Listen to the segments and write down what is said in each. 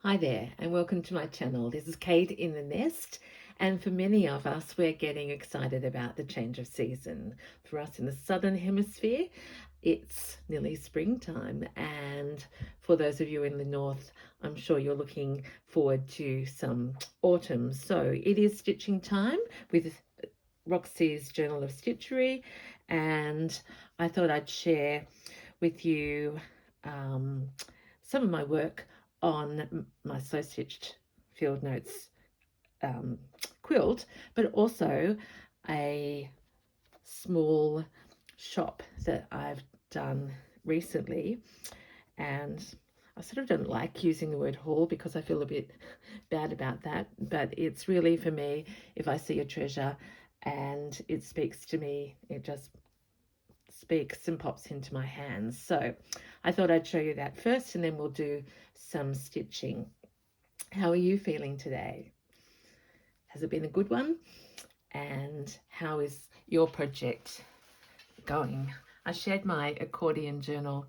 Hi there, and welcome to my channel. This is Kate in the Nest, and for many of us, we're getting excited about the change of season. For us in the Southern Hemisphere, it's nearly springtime, and for those of you in the North, I'm sure you're looking forward to some autumn. So it is stitching time with Roxy's Journal of Stitchery, and I thought I'd share with you some of my work on my Slow Stitched Field Notes um, quilt, but also a small shop that I've done recently. And I sort of don't like using the word haul because I feel a bit bad about that, but it's really for me, if I see a treasure and it speaks to me, it just speaks and pops into my hands. So I thought I'd show you that first and then we'll do some stitching. How are you feeling today? Has it been a good one? And how is your project going? I shared my accordion journal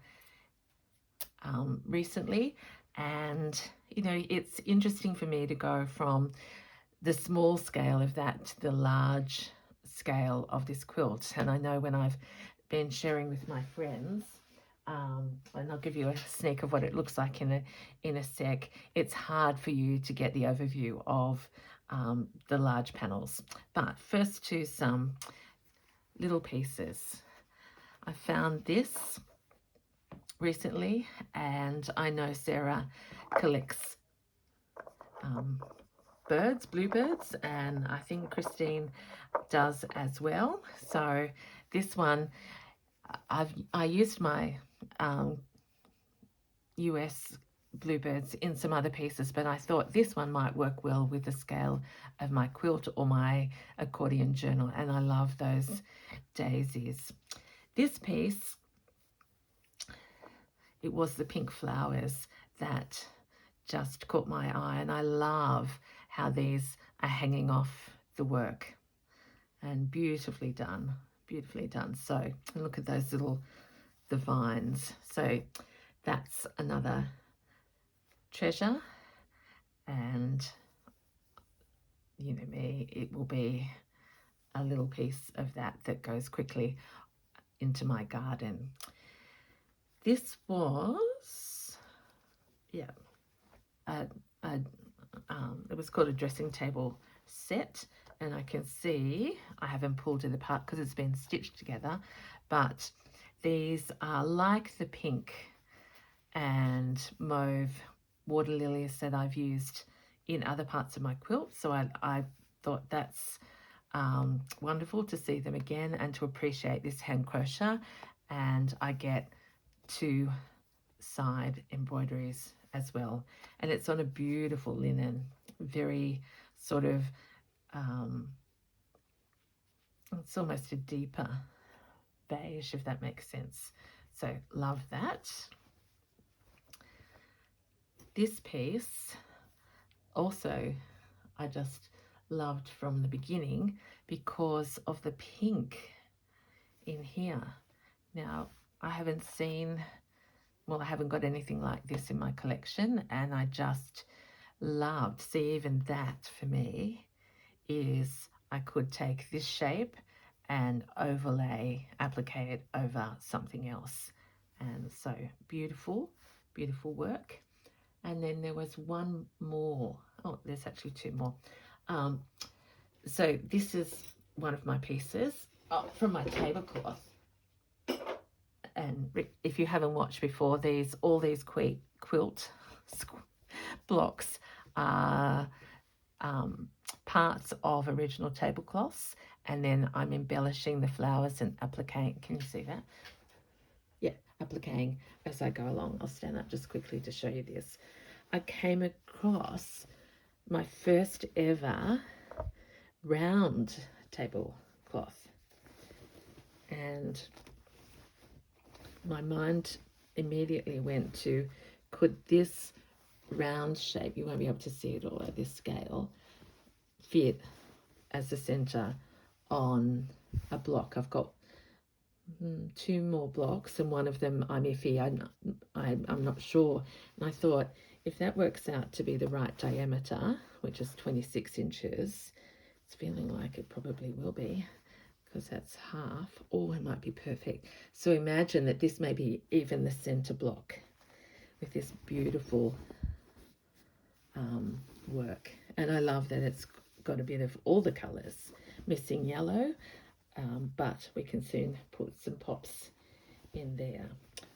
recently, and you know, it's interesting for me to go from the small scale of that to the large scale of this quilt. And I know when I've been sharing with my friends, and I'll give you a sneak of what it looks like in a sec, it's hard for you to get the overview of the large panels. But first to some little pieces. I found this recently, and I know Sarah collects bluebirds, and I think Christine does as well. So this one, I used my US bluebirds in some other pieces, but I thought this one might work well with the scale of my quilt or my accordion journal, and I love those daisies. This piece, it was the pink flowers that just caught my eye, and I love how these are hanging off the work, and beautifully done, beautifully done. So look at those little, the vines. So that's another treasure, and you know me, it will be a little piece of that that goes quickly into my garden. This was, yeah, a, a, it was called a dressing table set, and I can see I haven't pulled it apart because it's been stitched together, but these are like the pink and mauve water lilies that I've used in other parts of my quilt. So I thought that's wonderful to see them again and to appreciate this hand crochet. And I get 2 side embroideries as well, and it's on a beautiful linen, very sort of it's almost a deeper beige, if that makes sense. So love that. This piece also I just loved from the beginning because of the pink in here. Now I haven't seen, well, I haven't got anything like this in my collection, and I just loved, see, even that for me is I could take this shape and overlay, applicate it over something else. And so beautiful, beautiful work. And then there was one more. Oh, there's actually 2 more. So this is one of my pieces from my tablecloth. And if you haven't watched before, all these quilt blocks are parts of original tablecloths, and then I'm embellishing the flowers and appliquing. Can you see that? Yeah, appliquing as I go along. I'll stand up just quickly to show you this. I came across my first ever round tablecloth, and my mind immediately went to, could this round shape, you won't be able to see it all at this scale, fit as the center on a block? I've got 2 more blocks, and one of them I'm iffy, I'm not sure, and I thought if that works out to be the right diameter, which is 26 inches, it's feeling like it probably will be, because that's half. Oh, it might be perfect. So imagine that this may be even the center block with this beautiful work. And I love that it's got a bit of all the colors, missing yellow, but we can soon put some pops in there.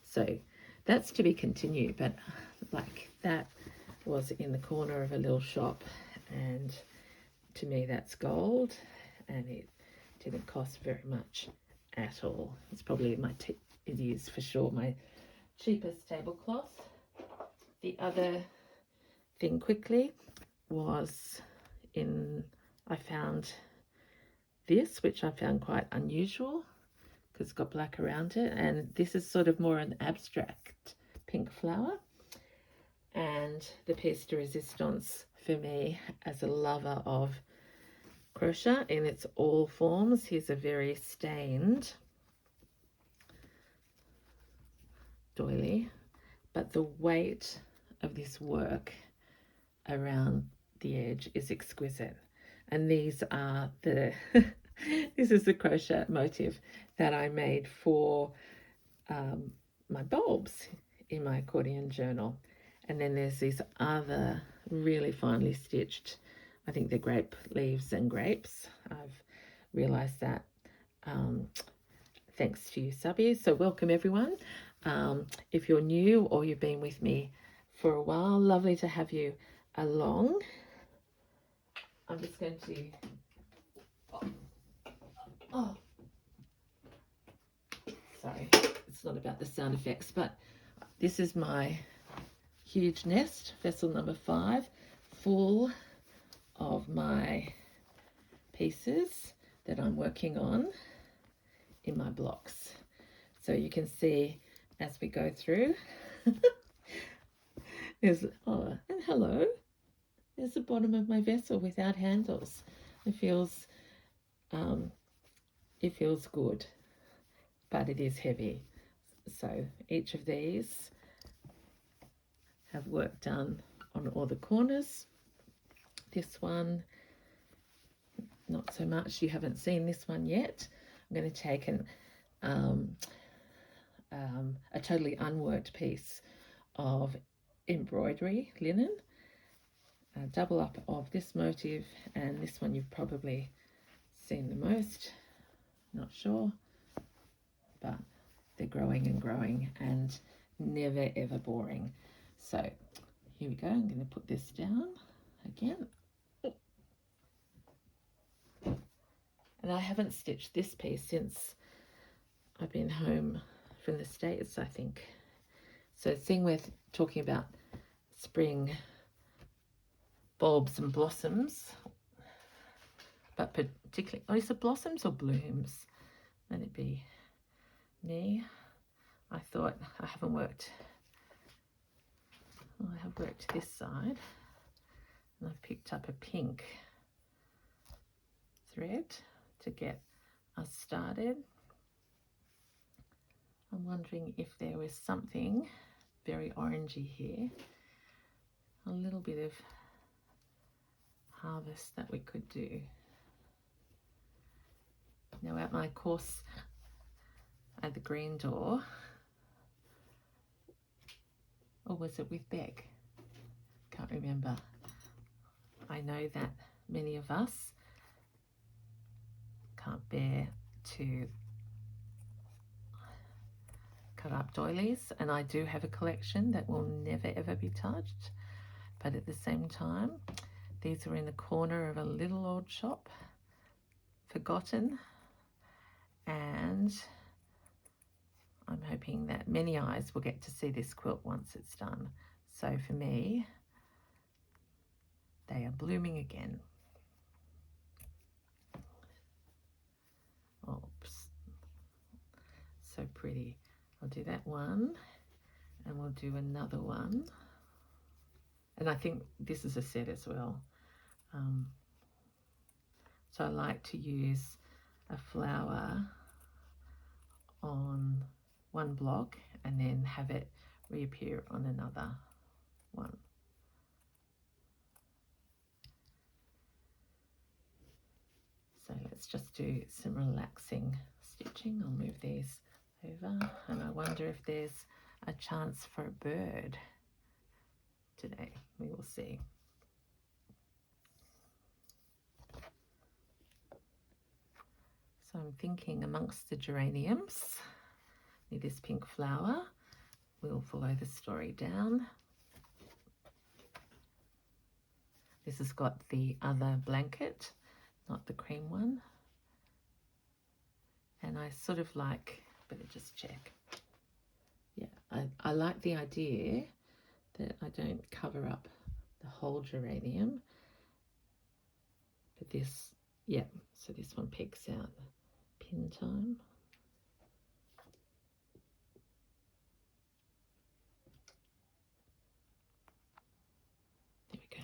So that's to be continued, but like that was in the corner of a little shop, and to me that's gold, and it didn't cost very much at all. It's probably it is for sure my cheapest tablecloth. The other thing quickly was I found this, which I found quite unusual because it's got black around it, and this is sort of more an abstract pink flower. And the piece de resistance for me, as a lover of crochet in its all forms, here's a very stained doily, but the weight of this work around the edge is exquisite. And these are the this is the crochet motif that I made for my bulbs in my accordion journal. And then there's these other really finely stitched, I think they're grape leaves and grapes. I've realized that thanks to you subbies. So welcome everyone. If you're new or you've been with me for a while, lovely to have you along. I'm just going to sorry, it's not about the sound effects, but this is my huge nest, vessel number 5, full of my pieces that I'm working on in my blocks. So you can see as we go through, there's, oh, and hello, there's the bottom of my vessel without handles. It feels good, but it is heavy. So each of these have work done on all the corners. This one, not so much. You haven't seen this one yet. I'm going to take a totally unworked piece of embroidery linen, a double up of this motif, and this one you've probably seen the most, not sure, but they're growing and growing and never ever boring. So here we go. I'm going to put this down again. And I haven't stitched this piece since I've been home from the States, I think. So seeing we're talking about spring bulbs and blossoms, but particularly, oh, is it blossoms or blooms? Let it be me. I thought I have worked this side, and I've picked up a pink thread to get us started. I'm wondering if there was something very orangey here, a little bit of harvest that we could do. Now at my course at the Green Door, or was it with Beck? Can't remember. I know that many of us can't bear to cut up doilies, and I do have a collection that will never ever be touched, but at the same time these are in the corner of a little old shop, forgotten, and I'm hoping that many eyes will get to see this quilt once it's done. So for me, they are blooming again. Oops, so pretty. I'll do that one, and we'll do another one. And I think this is a set as well. So I like to use a flower on one block and then have it reappear on another one. let's just do some relaxing stitching. I'll move these over, and I wonder if there's a chance for a bird today. We will see. So I'm thinking amongst the geraniums, with this pink flower, we'll follow the story down. This has got the other blanket, not the cream one. And I sort of like, better just check. Yeah, I like the idea that I don't cover up the whole geranium. But this, yeah, so this one peeks out. Pin time. There we go.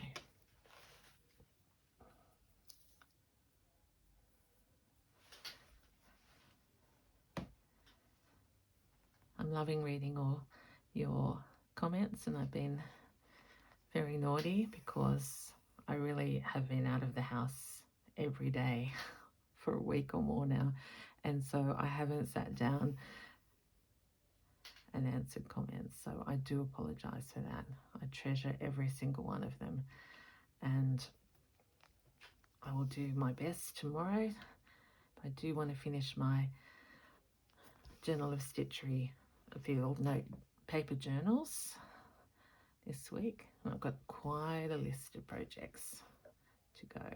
I'm loving reading all your comments, and I've been very naughty because I really have been out of the house every day for a week or more now, and so I haven't sat down and answered comments, so I do apologize for that. I treasure every single one of them, and I will do my best tomorrow. I do want to finish my Journal of Stitchery, the old note paper journals this week. And I've got quite a list of projects to go.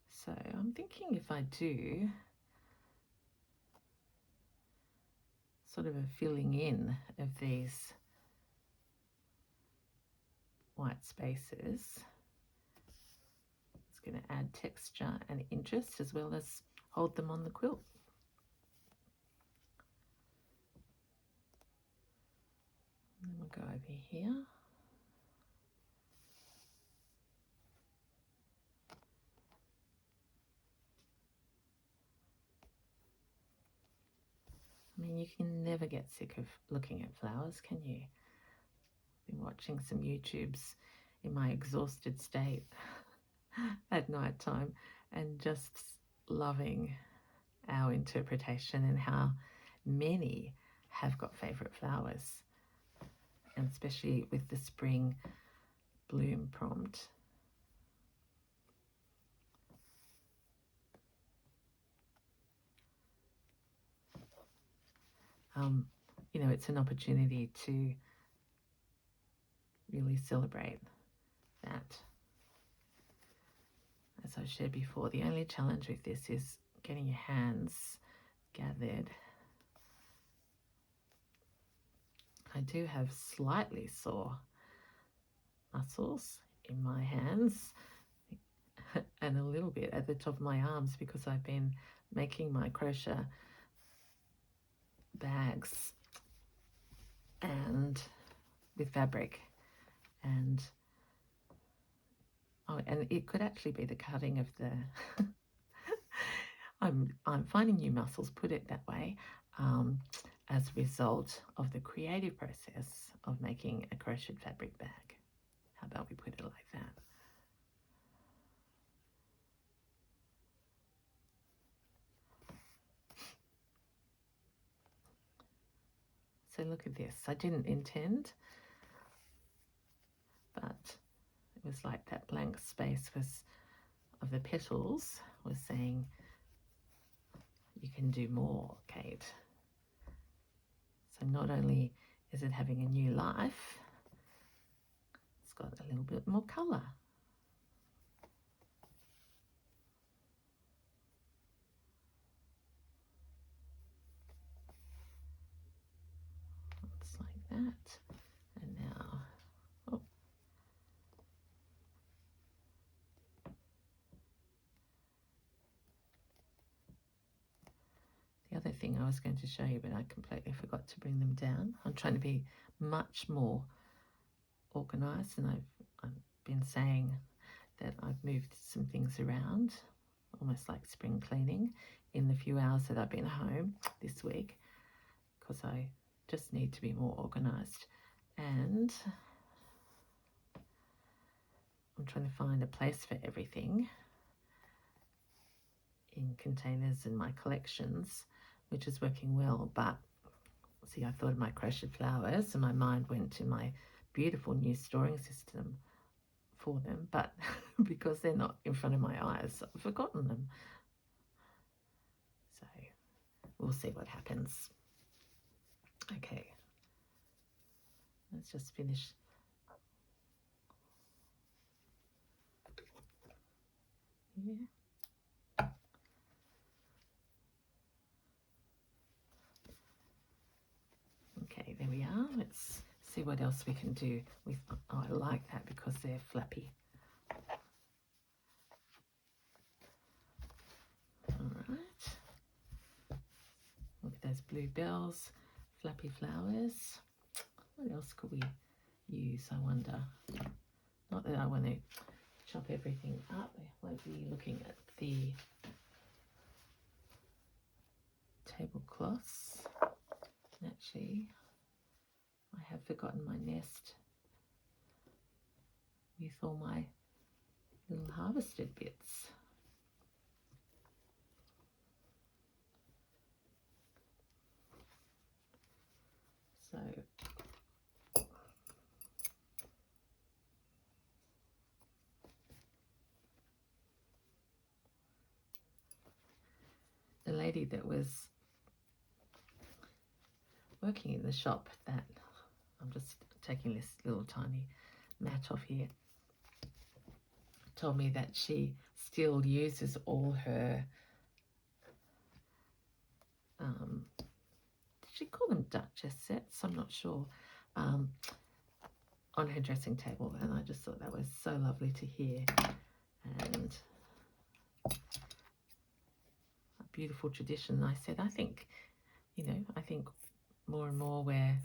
So I'm thinking if I do sort of a filling in of these white spaces, it's going to add texture and interest as well as hold them on the quilt. And then we'll go over here. I mean, you can never get sick of looking at flowers, can you? Been watching some YouTubes in my exhausted state at night time and just loving our interpretation and how many have got favourite flowers, and especially with the spring bloom prompt. You know, it's an opportunity to really celebrate that. As I shared before, the only challenge with this is getting your hands gathered. I do have slightly sore muscles in my hands and a little bit at the top of my arms because I've been making my crochet bags and with fabric, and and it could actually be the cutting of the I'm finding new muscles, put it that way, as a result of the creative process of making a crocheted fabric bag. How about we put it like that? So look at this. I didn't intend, but it was like that blank space was of the petals was saying, you can do more, Kate. So not only is it having a new life, it's got a little bit more colour. It's like that. And now, oh. The other thing I was going to show you, but I completely forgot to bring them down. I'm trying to be much more organised, and I've been saying that I've moved some things around, almost like spring cleaning, in the few hours that I've been home this week, because I just need to be more organised. And I'm trying to find a place for everything. in containers in my collections, which is working well. But see, I thought of my crocheted flowers and my mind went to my beautiful new storing system for them, but because they're not in front of my eyes, I've forgotten them. So we'll see what happens. Okay, let's just finish. Yeah. Okay, there we are. Let's see what else we can do with, oh, I like that because they're flappy. All right. Look at those blue bells, flappy flowers. What else could we use, I wonder? Not that I want to chop everything up. I won't be looking at the tablecloths. Actually, I have forgotten my nest with all my little harvested bits. So the lady that was working in the shop, that I'm just taking this little tiny mat off here, told me that she still uses all her did she call them Duchess sets? I'm not sure. On her dressing table, and I just thought that was so lovely to hear, and a beautiful tradition. I said, I think, you know, I think more and more we're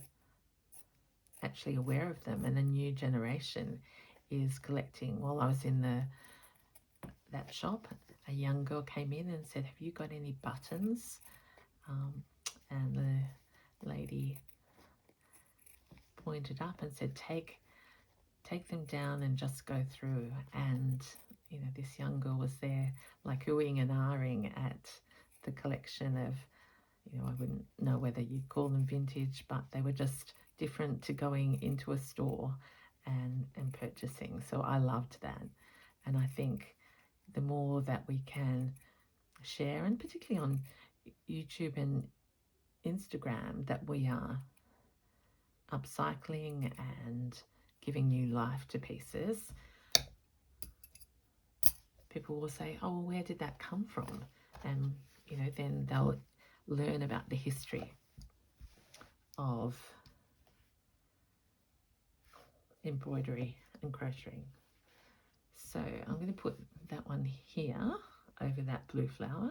actually aware of them, and a new generation is collecting. While I was in that shop, a young girl came in and said, have you got any buttons? And the lady pointed up and said, take them down and just go through. And you know, this young girl was there like oohing and ahhing at the collection of, you know, I wouldn't know whether you'd call them vintage, but they were just different to going into a store and purchasing. So I loved that. And I think the more that we can share, and particularly on YouTube and Instagram, that we are upcycling and giving new life to pieces, people will say, oh, where did that come from? And, you know, then they'll learn about the history of embroidery and crocheting. So I'm going to put that one here over that blue flower.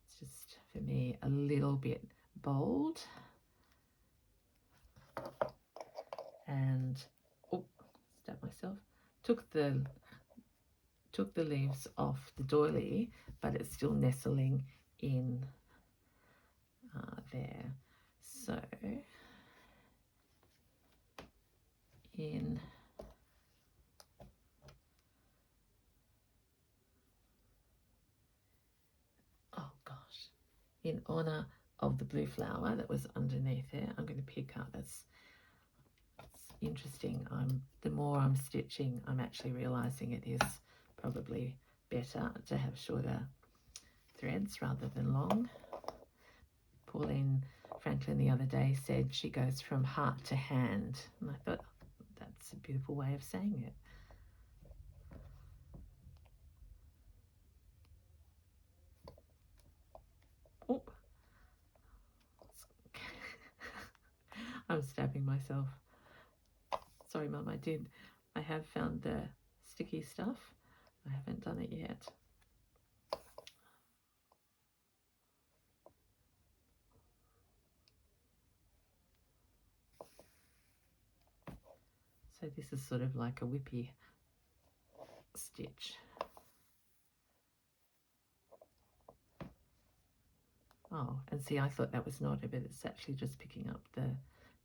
It's just, for me, a little bit bold. And, oh, stab myself. Took the leaves off the doily, but it's still nestling in there. So in in honor of the blue flower that was underneath there, I'm going to pick up, that's interesting. The more I'm stitching, I'm actually realizing it is probably better to have shorter threads rather than long. Pauline Franklin the other day said she goes from heart to hand, and I thought that's a beautiful way of saying it. Oh, I'm stabbing myself. Sorry, Mum, I have found the sticky stuff. I haven't done it yet. So this is sort of like a whippy stitch. Oh, and see, I thought that was knotted, but it's actually just picking up the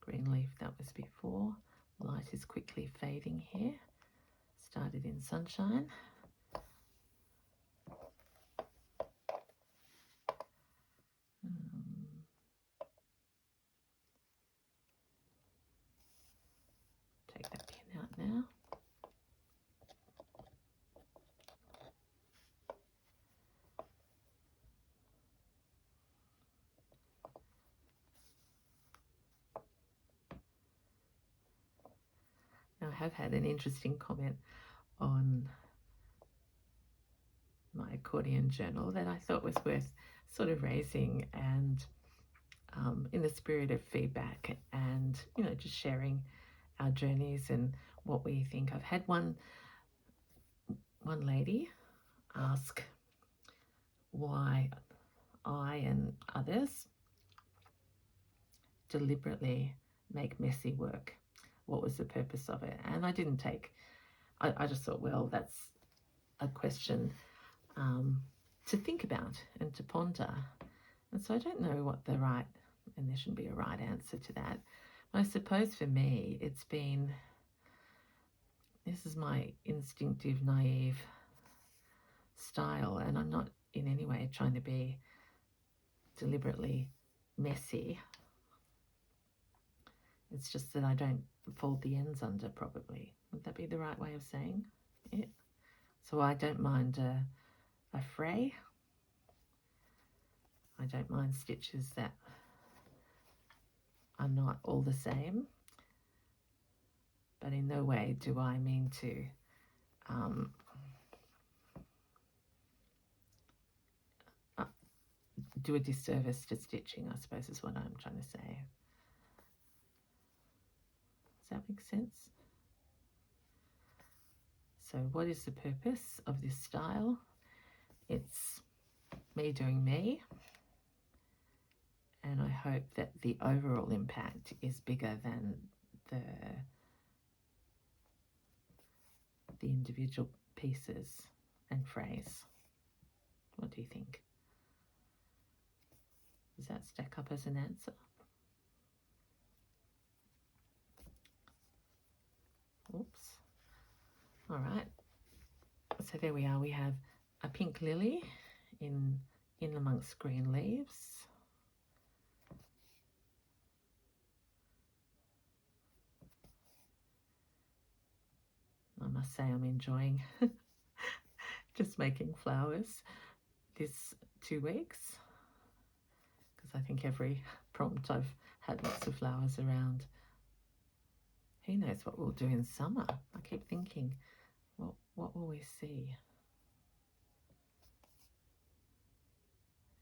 green leaf that was before. Light is quickly fading here. Started in sunshine. have had an interesting comment on my accordion journal that I thought was worth sort of raising, and in the spirit of feedback and, you know, just sharing our journeys and what we think. I've had one lady ask why I and others deliberately make messy work. What was the purpose of it? And I didn't take, I just thought, well, that's a question to think about and to ponder. And so I don't know what the right, and there shouldn't be a right answer to that. But I suppose for me, it's been, this is my instinctive, naive style, and I'm not in any way trying to be deliberately messy. It's just that I don't fold the ends under properly. Would that be the right way of saying it? So I don't mind a fray. I don't mind stitches that are not all the same. But in no way do I mean to do a disservice to stitching, I suppose is what I'm trying to say. Does that make sense? So what is the purpose of this style? It's me doing me, and I hope that the overall impact is bigger than the individual pieces and frays. What do you think? Does that stack up as an answer? Oops. All right. So there we are. We have a pink lily in amongst green leaves. I must say I'm enjoying just making flowers this 2 weeks, because I think every prompt I've had lots of flowers around. Who knows what we'll do in summer? I keep thinking, what will we see?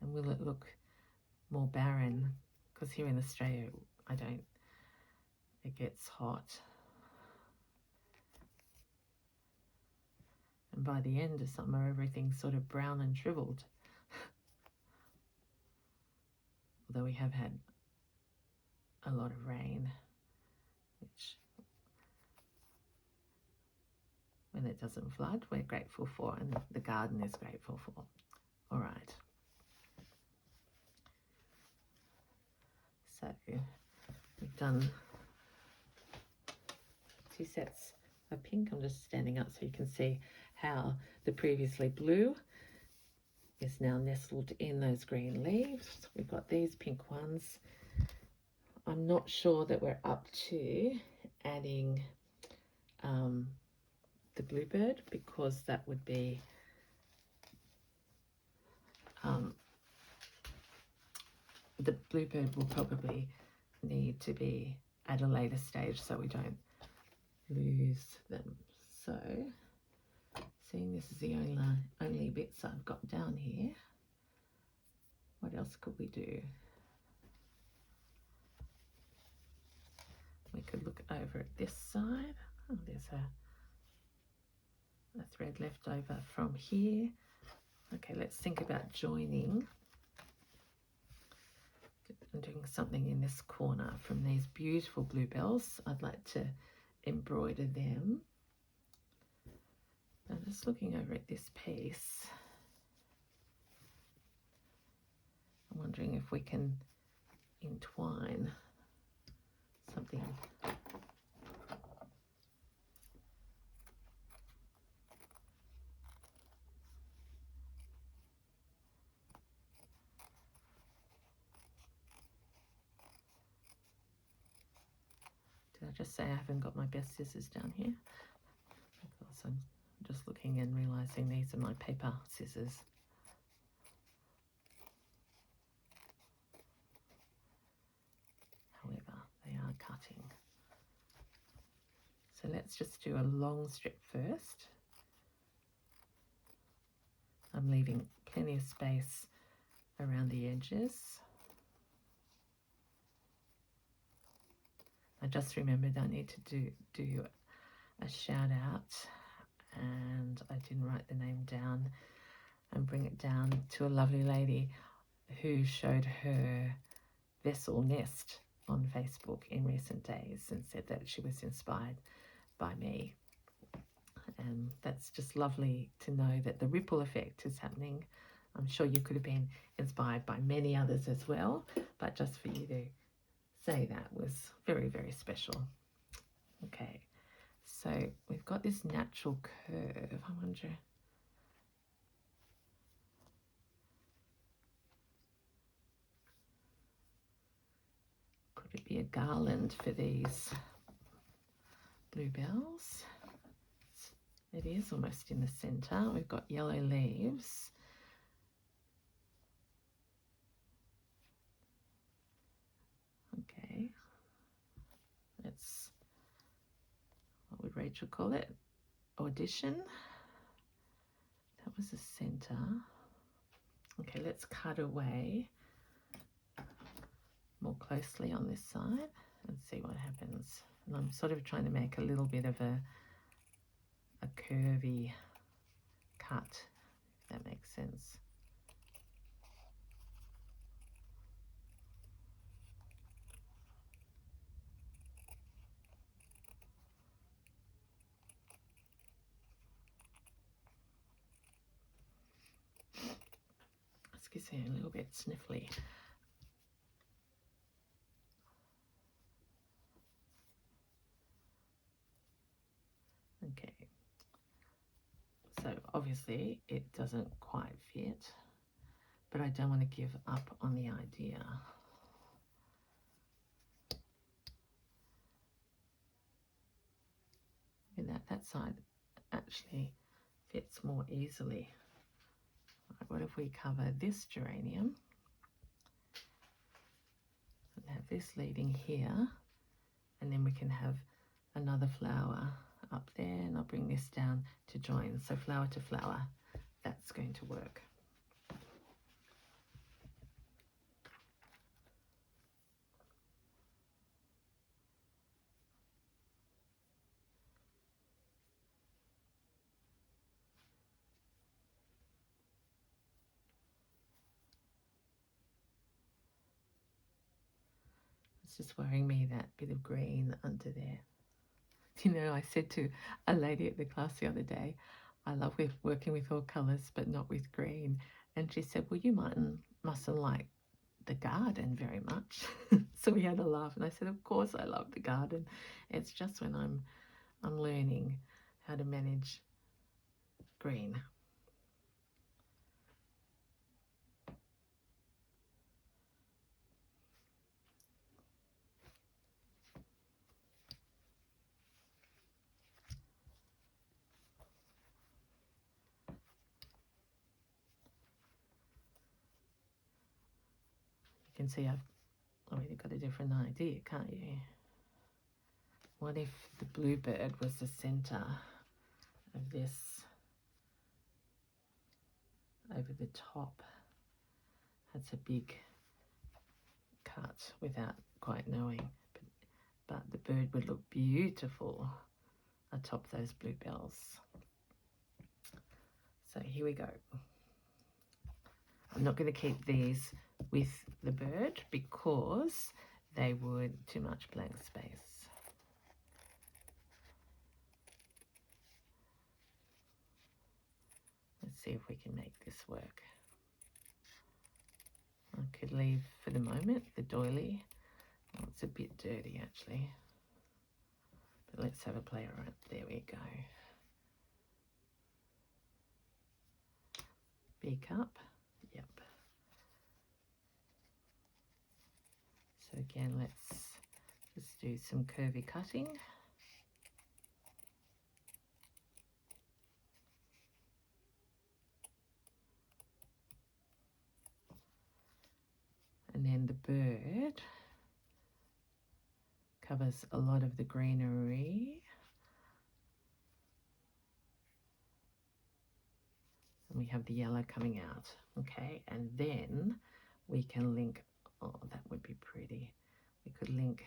And will it look more barren? Because here in Australia, it gets hot. And by the end of summer, everything's sort of brown and shriveled. Although we have had a lot of rain, which, when it doesn't flood, we're grateful for, and the garden is grateful for. All right. So we've done 2 sets of pink. I'm just standing up so you can see how the previously blue is now nestled in those green leaves. We've got these pink ones. I'm not sure that we're up to adding the bluebird, because that would be the bluebird will probably need to be at a later stage so we don't lose them. So seeing this is the only bits I've got down here, what else could we do? We could look over at this side. Oh, there's a thread left over from here. Okay, let's think about joining and doing something in this corner from these beautiful bluebells. I'd like to embroider them. I'm just looking over at this piece. I'm wondering if we can entwine something. Did I just say I haven't got my best scissors down here? Because I'm just looking and realizing these are my paper scissors. However, they are cutting. So let's just do a long strip first. I'm leaving plenty of space around the edges. I just remembered I need to do a shout out, and I didn't write the name down, and bring it down to a lovely lady who showed her vessel nest on Facebook in recent days and said that she was inspired by me. And that's just lovely to know that the ripple effect is happening. I'm sure you could have been inspired by many others as well, but just for you to say that was very, very special. Okay, so we've got this natural curve. I wonder, could it be a garland for these bluebells? It is almost in the center. We've got yellow leaves. Okay, that's, what would Rachel call it? Audition. That was the center. Okay, let's cut away more closely on this side and see what happens. And I'm sort of trying to make a little bit of a curvy cut, if that makes sense. Excuse me, a little bit sniffly. Okay, so obviously it doesn't quite fit, but I don't want to give up on the idea. Look at that side actually fits more easily. Right, what if we cover this geranium and have this leading here, and then we can have another flower up there, and I'll bring this down to join, so flower to flower. That's going to work. It's just worrying me, that bit of green under there. You know, I said to a lady at the class the other day, I love working with all colours, but not with green. And she said, well, you mustn't like the garden very much. So we had a laugh, and I said, of course I love the garden. It's just when I'm learning how to manage green. You can see I've already got a different idea, can't you? What if the bluebird was the center of this over the top? That's a big cut without quite knowing, but the bird would look beautiful atop those bluebells. So here we go. I'm not going to keep these with the bird because they would too much blank space. Let's see if we can make this work. I could leave for the moment the doily. Oh, it's a bit dirty actually, but let's have a play around. There we go. B cup. Yep. So again, let's just do some curvy cutting. And then the bird covers a lot of the greenery. we have the yellow coming out. Okay, and then we can link, oh, that would be pretty. We could link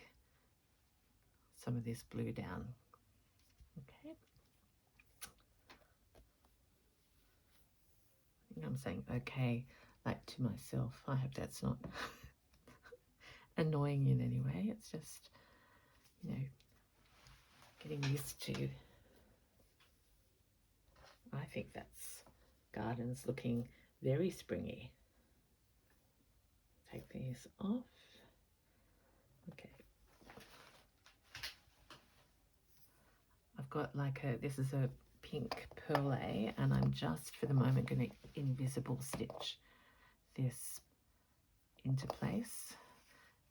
some of this blue down. Okay. I think I'm saying okay, like to myself. I hope that's not annoying in any way. It's just, you know, getting used to. I think that's gardens looking very springy. Take these off. Okay. I've got like this is a pink perlé, and I'm just for the moment going to invisible stitch this into place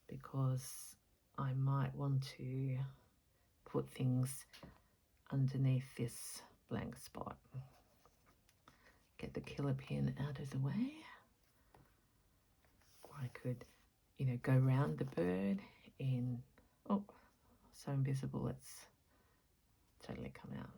because I might want to put things underneath this blank spot. Get the killer pin out of the way. Or I could, you know, go round the bird in, oh, so invisible it's totally come out.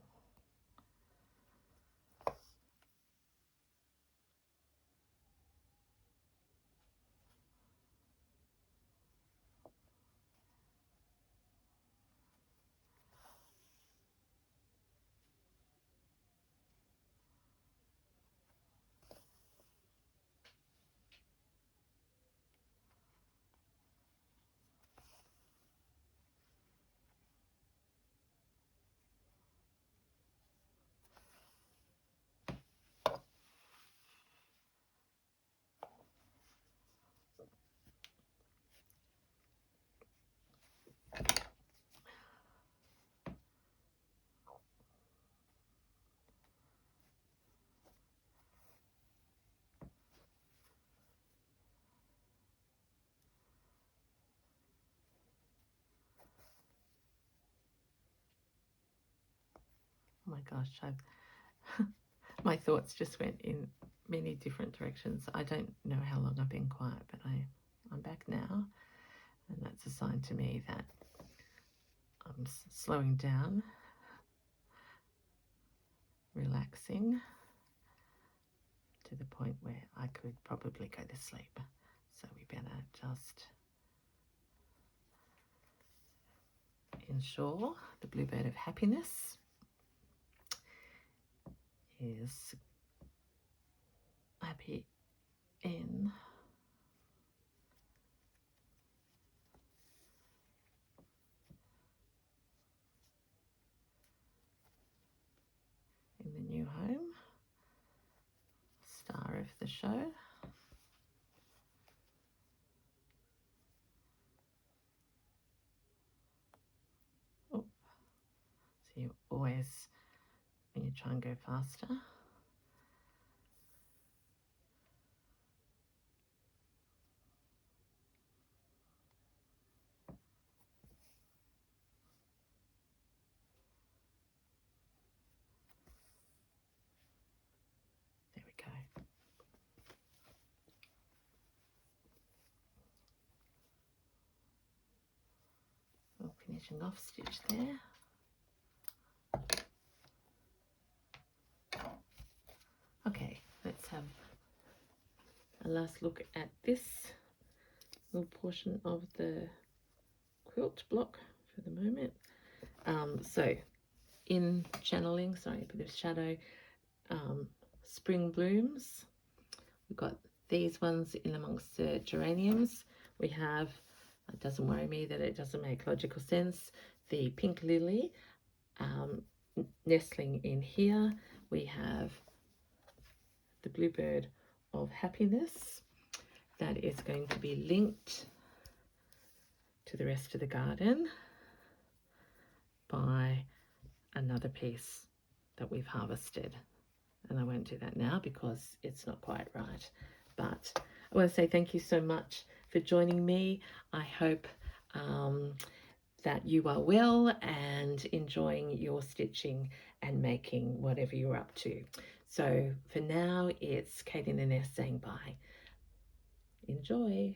Oh my gosh, my thoughts just went in many different directions. I don't know how long I've been quiet, but I'm back now, and that's a sign to me that I'm slowing down, relaxing to the point where I could probably go to sleep. So we better just ensure the bluebird of happiness is happy in the new home, star of the show. Oh, so you always, when you try and go faster, there we go. Finishing off stitch there. Okay, let's have a last look at this little portion of the quilt block for the moment. So in channeling, sorry, a bit of shadow, spring blooms. We've got these ones in amongst the geraniums. We have, it doesn't worry me that it doesn't make logical sense, the pink lily nestling in here. We have the bluebird of happiness that is going to be linked to the rest of the garden by another piece that we've harvested. And I won't do that now because it's not quite right. But I want to say thank you so much for joining me. I hope that you are well and enjoying your stitching and making whatever you're up to. So for now, it's Kate in the Nest saying bye. Enjoy.